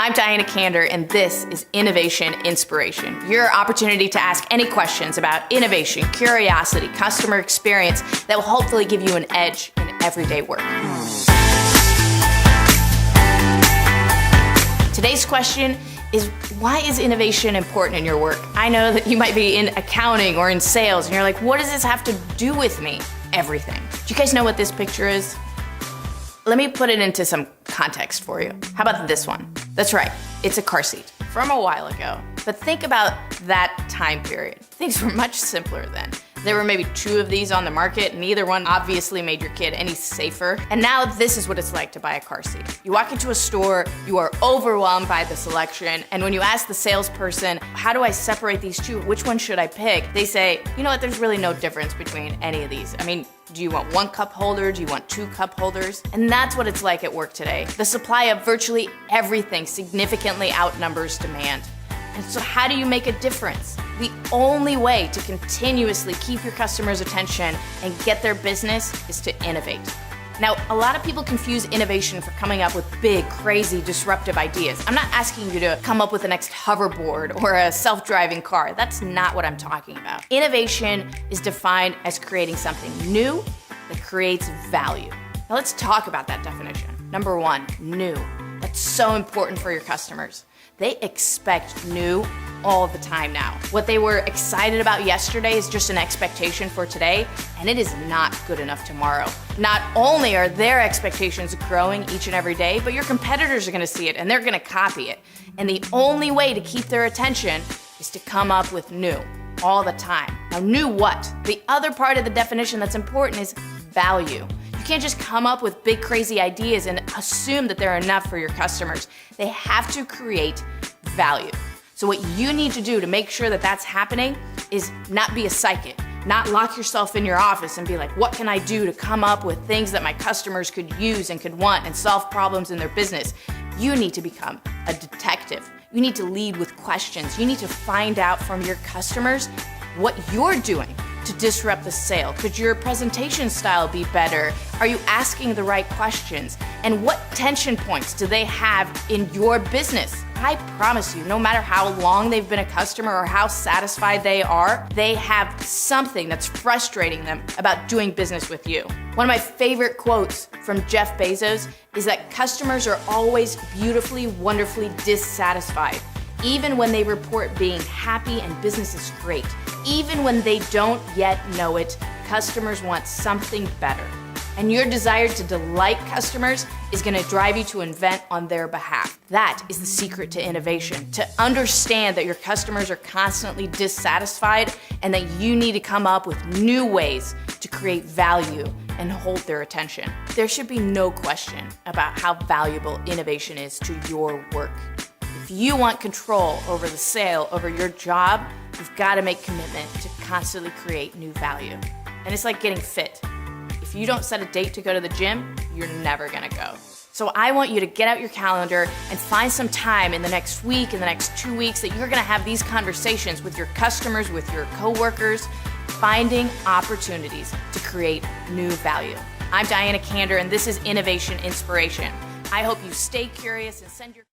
I'm Diana Kander, and this is Innovation Inspiration, your opportunity to ask any questions about innovation, curiosity, customer experience that will hopefully give you an edge in everyday work. Today's question is, why is innovation important in your work? I know that you might be in accounting or in sales, and you're like, what does this have to do with me? Everything. Do you guys know what this picture is? Let me put it into some context for you. How about this one? That's right, it's a car seat from a while ago. But think about that time period. Things were much simpler then. There were maybe 2 of these on the market, and neither one obviously made your kid any safer. And now this is what it's like to buy a car seat. You walk into a store, you are overwhelmed by the selection, and when you ask the salesperson, how do I separate these 2? Which one should I pick? They say, you know what, there's really no difference between any of these. I mean, do you want 1 cup holder? Do you want 2 cup holders? And that's what it's like at work today. The supply of virtually everything significantly outnumbers demand. And so how do you make a difference? The only way to continuously keep your customers' attention and get their business is to innovate. Now, a lot of people confuse innovation for coming up with big, crazy, disruptive ideas. I'm not asking you to come up with the next hoverboard or a self-driving car. That's not what I'm talking about. Innovation is defined as creating something new that creates value. Now let's talk about that definition. Number 1, new. That's so important for your customers. They expect new all the time now. What they were excited about yesterday is just an expectation for today, and it is not good enough tomorrow. Not only are their expectations growing each and every day, but your competitors are gonna see it and they're gonna copy it. And the only way to keep their attention is to come up with new all the time. Now, new what? The other part of the definition that's important is value. You can't just come up with big, crazy ideas and assume that they're enough for your customers. They have to create value. So what you need to do to make sure that that's happening is not be a psychic, not lock yourself in your office and be like, what can I do to come up with things that my customers could use and could want and solve problems in their business? You need to become a detective. You need to lead with questions. You need to find out from your customers what you're doing to disrupt the sale. Could your presentation style be better? Are you asking the right questions? And what tension points do they have in your business? I promise you, no matter how long they've been a customer or how satisfied they are, they have something that's frustrating them about doing business with you. One of my favorite quotes from Jeff Bezos is that customers are always beautifully, wonderfully dissatisfied. Even when they report being happy and business is great. Even when they don't yet know it, customers want something better. And your desire to delight customers is gonna drive you to invent on their behalf. That is the secret to innovation, to understand that your customers are constantly dissatisfied and that you need to come up with new ways to create value and hold their attention. There should be no question about how valuable innovation is to your work. If you want control over the sale, over your job, you've got to make commitment to constantly create new value. And it's like getting fit. If you don't set a date to go to the gym, you're never gonna go. So I want you to get out your calendar and find some time in the next week, in the next 2 weeks, that you're gonna have these conversations with your customers, with your coworkers, finding opportunities to create new value. I'm Diana Kander, and this is Innovation Inspiration. I hope you stay curious and send your